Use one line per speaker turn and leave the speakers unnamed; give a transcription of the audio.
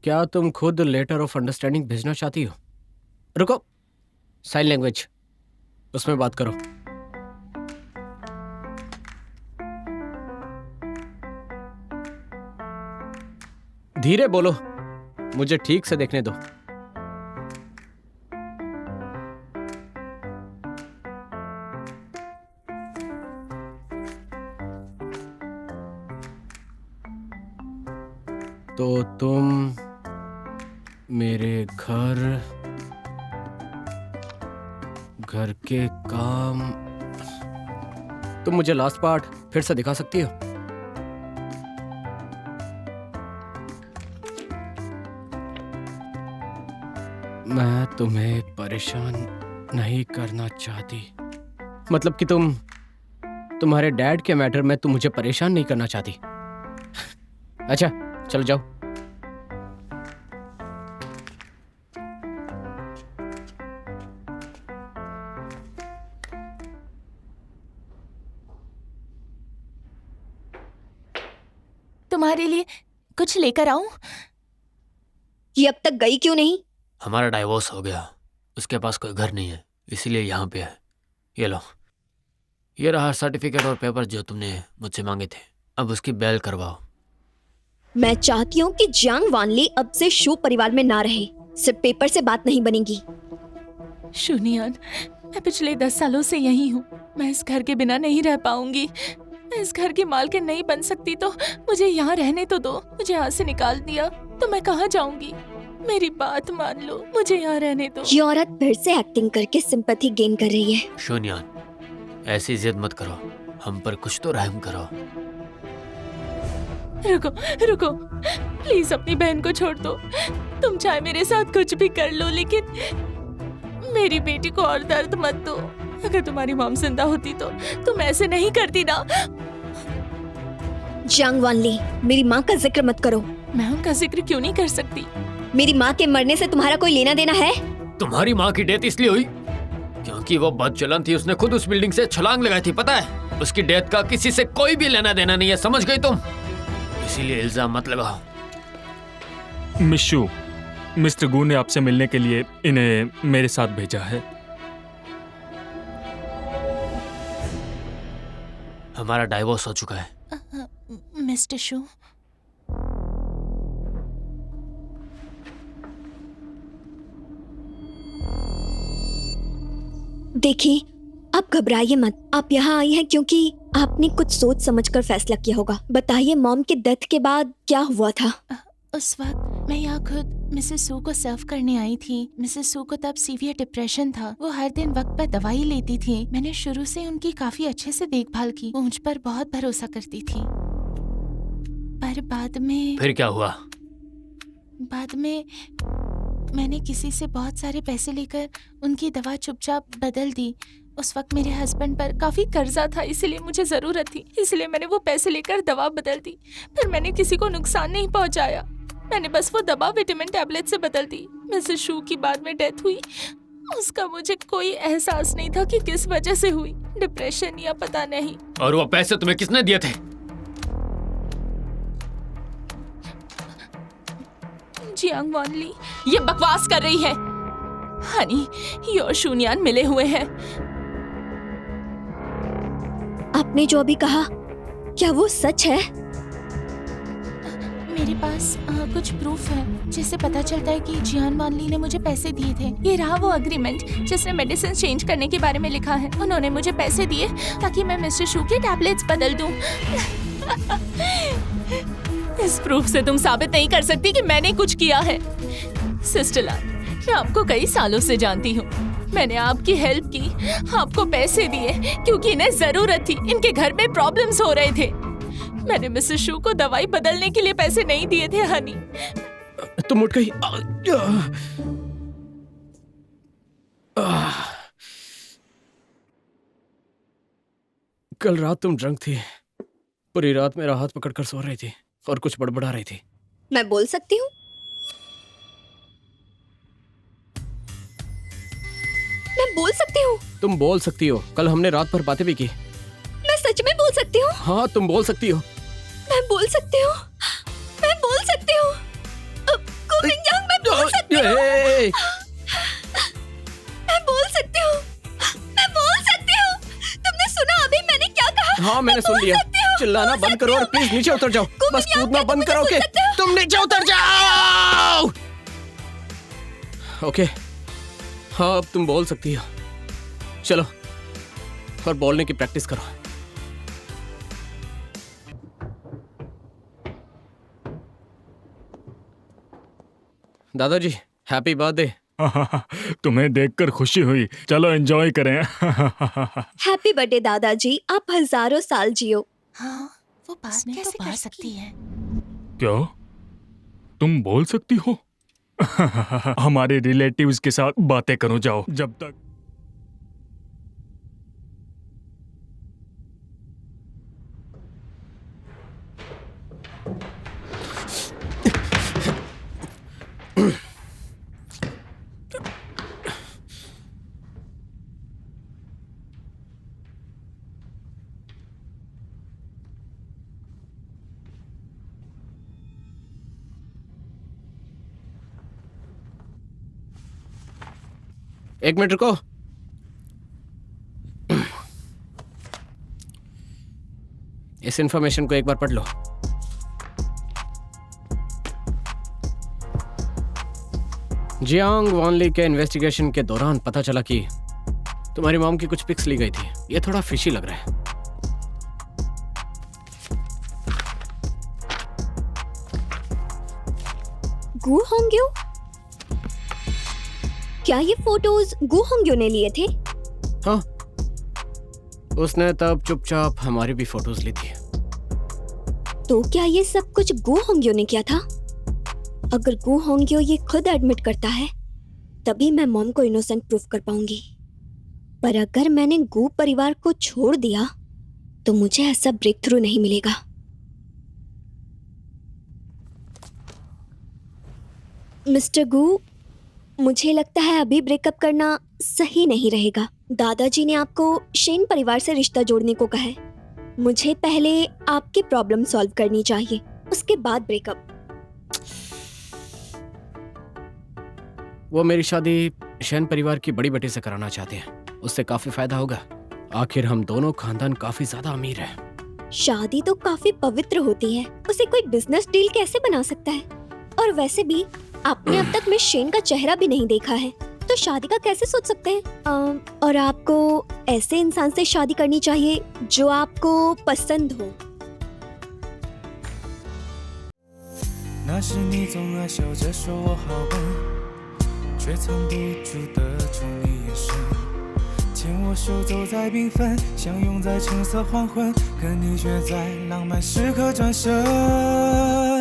क्या तुम खुद लेटर ऑफ अंडरस्टैंडिंग भेजना चाहती हो? रुको, साइन लैंग्वेज, उसमें बात करो। धीरे बोलो, मुझे ठीक से देखने दो। तो तुम मेरे घर के काम, तुम मुझे लास्ट पार्ट फिर से दिखा सकती हो? मैं तुम्हें परेशान नहीं करना चाहती। मतलब कि तुम्हारे डैड के मैटर में तुम मुझे परेशान नहीं करना चाहती। अच्छा, चलो जाओ।
तुम्हारे लिए कुछ लेकर आऊं?
ये अब तक गई क्यों नहीं?
हमारा डाइवोर्स हो गया, उसके पास कोई घर नहीं है, इसीलिए यहाँ पे है। ये लो, ये रहा सर्टिफिकेट और पेपर जो तुमने मुझसे मांगे थे। अब उसकी बेल करवाओ।
मैं चाहती हूँ कि जियांग वानली अब से शू परिवार में ना रहे। सिर्फ पेपर से बात नहीं बनेगी।
शुनियान, मैं पिछले 10 सालों से यही हूँ। मैं इस घर के बिना नहीं रह पाऊंगी। मैं इस घर की मालकिन नहीं बन सकती, तो मुझे यहाँ रहने तो दो। मुझे यहाँ से निकाल दिया तो मैं कहाँ जाऊंगी? मेरी बात मान लो, मुझे यहाँ रहने दो।
ये औरत फिर से एक्टिंग करके सिंपैथी गेन कर रही है।
शून्यान, ऐसी जिद मत करो, हम पर कुछ तो रहम करो।
रुको रुको, प्लीज अपनी बहन को छोड़ दो। तुम चाहे मेरे साथ कुछ भी कर लो, लेकिन मेरी बेटी को और दर्द मत दो। अगर तुम्हारी मॉम जिंदा होती तो तुम ऐसे नहीं करती ना।
जियांग वानली, मेरी माँ का जिक्र मत करो।
मैं उनका जिक्र क्यों नहीं कर सकती?
मेरी माँ के मरने से तुम्हारा कोई लेना देना है?
तुम्हारी माँ की डेथ इसलिए हुई क्योंकि वो बदचलन थी। उसने खुद उस बिल्डिंग से छलांग लगाई थी, पता है? उसकी डेथ का किसी से कोई भी लेना देना नहीं है, समझ गई तुम? इसीलिए इल्जाम मत लगाओ।
मिशू, मिस्टर गू ने आपसे मिलने के लिए इन्हें मेरे साथ भेजा है।
हमारा डाइवोर्स हो चुका है।
मिस्टर शू,
देखिए, आप घबराइए मत। आप यहाँ आई हैं क्योंकि आपने कुछ सोच समझकर फैसला किया होगा। बताइए, मॉम के डेथ के बाद क्या हुआ था?
उस वक्त मैं यहाँ खुद मिसेस सू को सर्व करने आई थी। मिसेस सू को तब सीवियर डिप्रेशन था। वो हर दिन वक्त पर दवाई लेती थी। मैंने शुरू से उनकी काफी अच्छे से देखभाल की। वो मुझ पर बहुत भरोसा करती थी। पर बाद में
फिर क्या हुआ?
बाद में मैंने किसी से बहुत सारे पैसे लेकर उनकी दवा चुपचाप बदल दी। उस वक्त मेरे हस्बैंड पर काफी कर्जा था, इसलिए मुझे जरूरत थी। इसलिए मैंने वो पैसे लेकर दवा बदल दी। फिर मैंने किसी को नुकसान नहीं पहुंचाया। मैंने बस वो दवा विटामिन टैबलेट से बदल दी। मिसेस शू की बाद में डेथ हुई। उसका मुझे कोई एहसास नहीं था कि किस वजह से हुई, डिप्रेशन या पता नहीं।
और वो पैसे तुम्हें किसने दिए थे?
जियांग वानली ये बकवास कर रही है। हनी, ये और शून्यान मिले हुए हैं।
आपने जो अभी कहा, क्या वो सच है?
मेरे पास कुछ प्रूफ है जिससे पता चलता है कि जियान वानली ने मुझे पैसे दिए थे। ये रहा वो अग्रीमेंट जिसने मेडिसिन चेंज करने के बारे में लिखा है। उन्होंने मुझे पैसे दिए ताकि मैं मिस्टर शू के टैबलेट्स बदल दूं। इस प्रूफ से तुम साबित नहीं कर सकती कि मैंने कुछ किया है। सिस्टर लाल, मैं आपको कई सालों से जानती हूँ। मैंने आपकी हेल्प की, आपको पैसे दिए क्योंकि इन्हें जरूरत थी। इनके घर में प्रॉब्लम्स हो रहे थे। मैंने मिसेस शू को दवाई बदलने के लिए पैसे नहीं दिए थे। हनी,
तुम उठ गई। कल रात तुम ड्रंक थी। पूरी रात मेरा हाथ पकड़कर सो रही थी और कुछ बड़बड़ा रही थी।
मैं बोल सकती हूँ? मैं बोल सकती हूँ?
तुम बोल सकती हो। कल हमने रात भर बातें भी की।
मैं सच में बोल सकती हूँ?
हाँ, तुम बोल सकती हो।
मैं बोल सकती हूँ। मैं बोल सकती हूँ।
ए,
मैं बोल सकती हूँ, मैं बोल सकती हूँ। तुमने सुना अभी मैंने क्या कहा?
हाँ मैंने सुन लिया। चिल्लाना बंद करो और प्लीज नीचे उतर जाओ। बस कूदना बंद करो के तुम नीचे उतर जाओ। ओके हाँ अब तुम बोल सकती हो। चलो और बोलने की प्रैक्टिस करो। दादाजी हैप्पी बर्थडे।
तुम्हें देखकर खुशी हुई। चलो एंजॉय करें।
हैप्पी बर्थडे दादाजी, आप हजारों साल जियो।
हाँ वो बात कैसे कर सकती है?
क्या तुम बोल सकती हो? हमारे रिलेटिव्स के साथ बातें करो जाओ जब तक।
एक मिनट रुको। इस इंफॉर्मेशन को एक बार पढ़ लो। जियांग वॉनली के इन्वेस्टिगेशन के दौरान पता चला कि तुम्हारी मॉम की कुछ पिक्स ली गई थी। ये थोड़ा फिशी लग रहा है।
गु होंग्यो? क्या ये फोटोज गु होंग्यो ने लिए थे?
हाँ उसने तब चुपचाप हमारी भी फोटोज ली थी।
तो क्या ये सब कुछ गु होंग्यो ने किया था? अगर गु होंग्यो ये खुद एडमिट करता है तभी मैं मॉम को इनोसेंट प्रूफ कर पाऊंगी। पर अगर मैंने गु परिवार को छोड़ दिया तो मुझे ऐसा ब्रेक थ्रू नहीं मिलेगा। मिस्टर गु, मुझे लगता है अभी ब्रेकअप करना सही नहीं रहेगा। दादाजी ने आपको शेन परिवार से रिश्ता जोड़ने को कहा है। मुझे पहले आपकी प्रॉब्लम सॉल्व करनी चाहिए, उसके बाद ब्रेकअप।
वो मेरी शादी शेन परिवार की बड़ी बेटी से कराना चाहते हैं। उससे काफी फायदा होगा। आखिर हम दोनों खानदान काफी ज्यादा अमीर हैं।
शादी तो काफी पवित्र होती है, उसे कोई बिजनेस डील कैसे बना सकता है? और वैसे भी आपने अब तक मिस शेन का चेहरा भी नहीं देखा है, तो शादी का कैसे सोच सकते हैं? और आपको ऐसे इंसान से शादी करनी चाहिए जो आपको पसंद हो।
那时你总爱笑着说我好笨，却藏不住的宠溺眼神，牵我手走在缤纷，相拥在橙色黄昏，可你却在浪漫时刻转身。